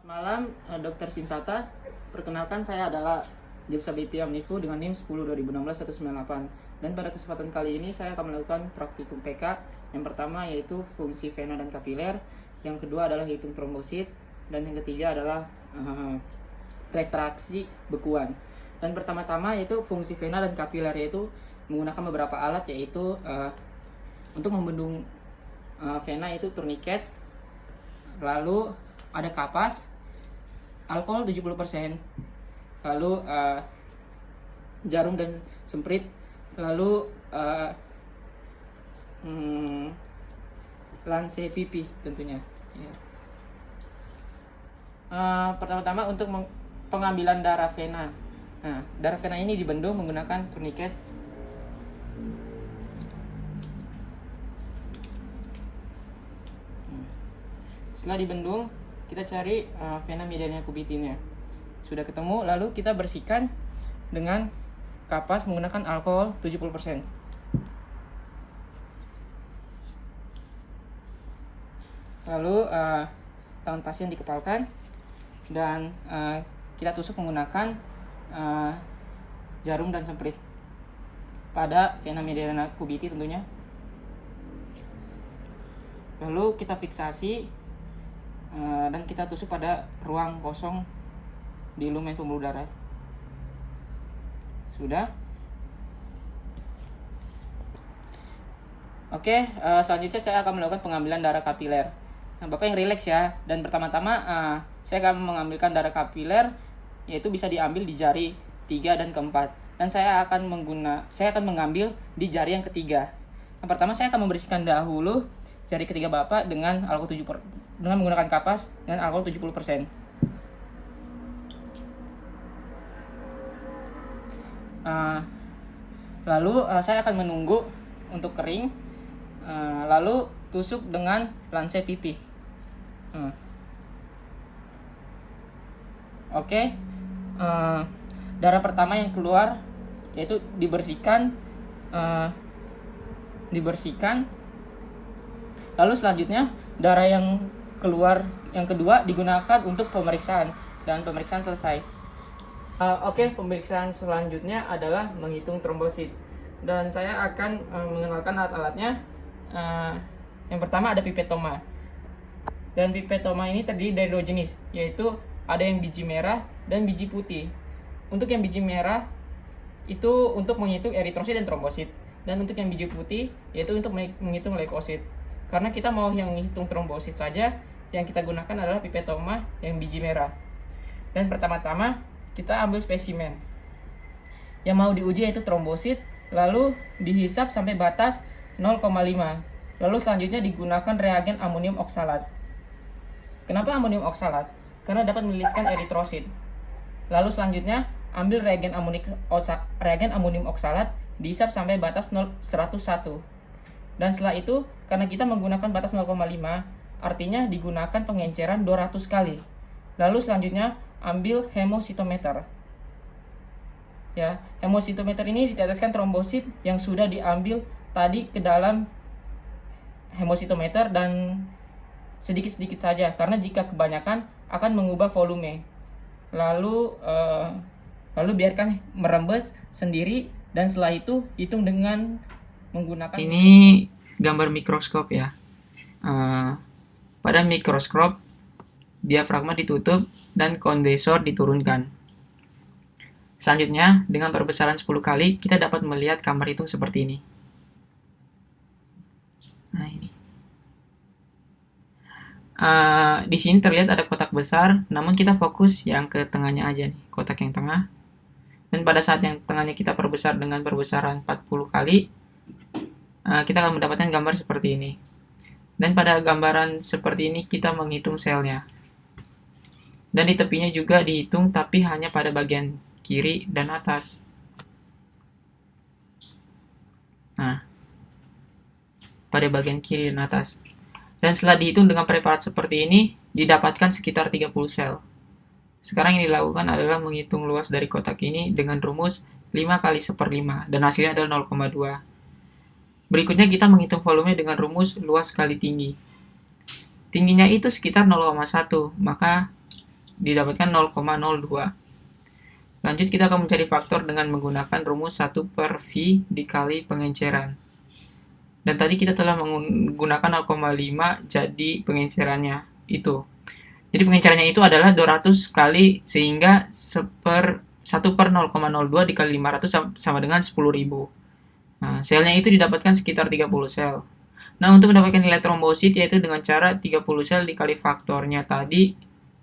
Malam, Dr. Sinsata. Perkenalkan, saya adalah Jepsa BP Amnifu dengan NIM 10-2016-198. Dan pada kesempatan kali ini saya akan melakukan praktikum PK. Yang pertama yaitu fungsi vena dan kapiler, yang kedua adalah hitung trombosit, dan yang ketiga adalah retraksi bekuan. Dan pertama-tama yaitu fungsi vena dan kapiler, yaitu menggunakan beberapa alat, yaitu untuk membendung vena itu turniket, lalu ada kapas, alkohol 70%, lalu jarum dan semprit, lalu lance pipi tentunya. Pertama-tama untuk pengambilan darah vena. Nah, darah vena ini dibendung menggunakan turniket. Setelah dibendung, kita cari vena mediana cubitinnya. Sudah ketemu, lalu kita bersihkan dengan kapas menggunakan alkohol 70%. Lalu tangan pasien dikepalkan dan kita tusuk menggunakan jarum dan semprit pada vena mediana cubiti tentunya. Lalu kita fiksasi dan kita tusuk pada ruang kosong di lumen pembuluh darah. Sudah. Oke, selanjutnya saya akan melakukan pengambilan darah kapiler. Nah, Bapak yang rileks ya. Dan pertama-tama saya akan mengambilkan darah kapiler, yaitu bisa diambil di jari 3 dan keempat. Dan saya akan mengambil di jari yang ketiga. Yang pertama saya akan membersihkan dahulu jari ketiga Bapak dengan dengan menggunakan kapas dengan alkohol 70%. Lalu saya akan menunggu untuk kering, lalu tusuk dengan lance pipi. Oke. Darah pertama yang keluar yaitu dibersihkan. Lalu selanjutnya darah yang keluar yang kedua digunakan untuk pemeriksaan, dan pemeriksaan selesai. Oke, pemeriksaan selanjutnya adalah menghitung trombosit, dan saya akan mengenalkan alat-alatnya. Yang pertama ada pipetoma, dan pipetoma ini terdiri dari 2 jenis, yaitu ada yang biji merah dan biji putih. Untuk yang biji merah itu untuk menghitung eritrosit dan trombosit, dan untuk yang biji putih yaitu untuk menghitung leukosit. Karena kita mau yang menghitung trombosit saja, yang kita gunakan adalah pipetoma yang biji merah. Dan pertama-tama kita ambil spesimen yang mau diuji, yaitu trombosit, lalu dihisap sampai batas 0,5. Lalu selanjutnya digunakan reagen amonium oksalat. Kenapa amonium oksalat? Karena dapat meriliskan eritrosit. Lalu selanjutnya ambil reagen amonium oksalat, dihisap sampai batas 101. Dan setelah itu, karena kita menggunakan batas 0,5, artinya digunakan pengenceran 200 kali. Lalu selanjutnya ambil hemositometer. Ya, hemositometer ini diteteskan trombosit yang sudah diambil tadi ke dalam hemositometer, dan sedikit-sedikit saja, karena jika kebanyakan akan mengubah volume. Lalu biarkan merembes sendiri, dan setelah itu hitung dengan menggunakan ini gambar mikroskop ya. Pada mikroskop diafragma ditutup dan kondensor diturunkan. Selanjutnya dengan perbesaran 10 kali kita dapat melihat gambar hitung seperti ini. Nah, ini. Di sini terlihat ada kotak besar, namun kita fokus yang ke tengahnya aja nih, kotak yang tengah. Dan pada saat yang tengahnya kita perbesar dengan perbesaran 40 kali, kita akan mendapatkan gambar seperti ini. Dan pada gambaran seperti ini kita menghitung selnya. Dan di tepinya juga dihitung, tapi hanya pada bagian kiri dan atas. Nah, pada bagian kiri dan atas. Dan setelah dihitung dengan preparat seperti ini, didapatkan sekitar 30 sel. Sekarang yang dilakukan adalah menghitung luas dari kotak ini dengan rumus 5 kali 1/5, dan hasilnya adalah 0,2. Berikutnya kita menghitung volume dengan rumus luas kali tinggi. Tingginya itu sekitar 0,1, maka didapatkan 0,02. Lanjut, kita akan mencari faktor dengan menggunakan rumus 1 per V dikali pengenceran. Dan tadi kita telah menggunakan 0,5 jadi pengencerannya itu. Jadi pengencerannya itu adalah 200 kali, sehingga 1 per 0,02 dikali 500 sama dengan 10.000. Nah, selnya itu didapatkan sekitar 30 sel. Nah, untuk mendapatkan nilai trombosit yaitu dengan cara 30 sel dikali faktornya tadi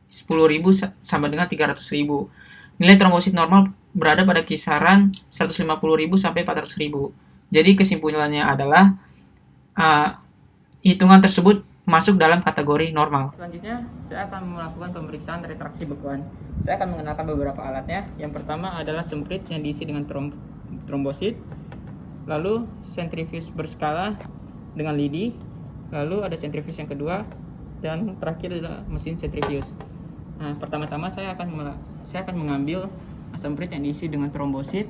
10.000 sama dengan 300.000. Nilai trombosit normal berada pada kisaran 150.000 sampai 400.000. Jadi kesimpulannya adalah hitungan tersebut masuk dalam kategori normal. Selanjutnya, saya akan melakukan pemeriksaan retraksi bekuan. Saya akan mengenalkan beberapa alatnya. Yang pertama adalah semprit yang diisi dengan trombosit, lalu sentrifuge berskala dengan lidi, lalu ada sentrifuge yang kedua, dan terakhir adalah mesin sentrifuge. Nah, pertama-tama saya akan mengambil semprit yang diisi dengan trombosit,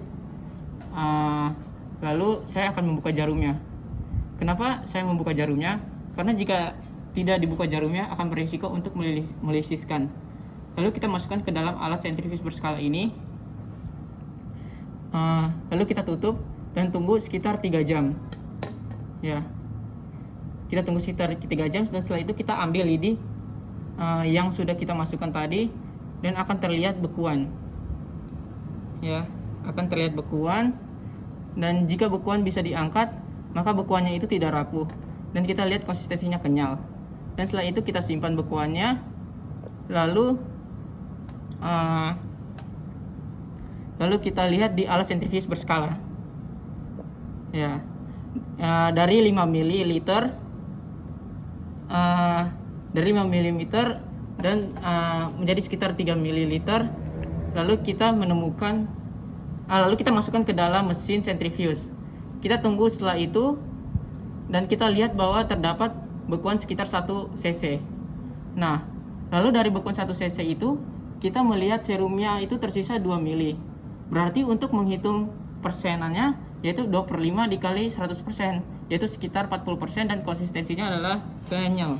lalu saya akan membuka jarumnya. Kenapa saya membuka jarumnya? Karena jika tidak dibuka jarumnya akan berisiko untuk melisiskan. Lalu kita masukkan ke dalam alat sentrifuge berskala ini, lalu kita tutup dan tunggu sekitar 3 jam. Ya, kita tunggu sekitar 3 jam, dan setelah itu kita ambil lidi yang sudah kita masukkan tadi, dan akan terlihat bekuan. Ya, akan terlihat bekuan, dan jika bekuan bisa diangkat, maka bekuannya itu tidak rapuh, dan kita lihat konsistensinya kenyal. Dan setelah itu kita simpan bekuannya, lalu kita lihat di alat sentrifuge berskala. Ya, dari 5 ml dari 5 mm dan menjadi sekitar 3 ml. Lalu kita masukkan ke dalam mesin sentrifuge. Kita tunggu setelah itu, dan kita lihat bahwa terdapat bekuan sekitar 1 cc. Nah, lalu dari bekuan 1 cc itu kita melihat serumnya itu tersisa 2 ml. Berarti untuk menghitung persenannya yaitu 2/5 dikali 100%, yaitu sekitar 40%, dan konsistensinya adalah kenyal.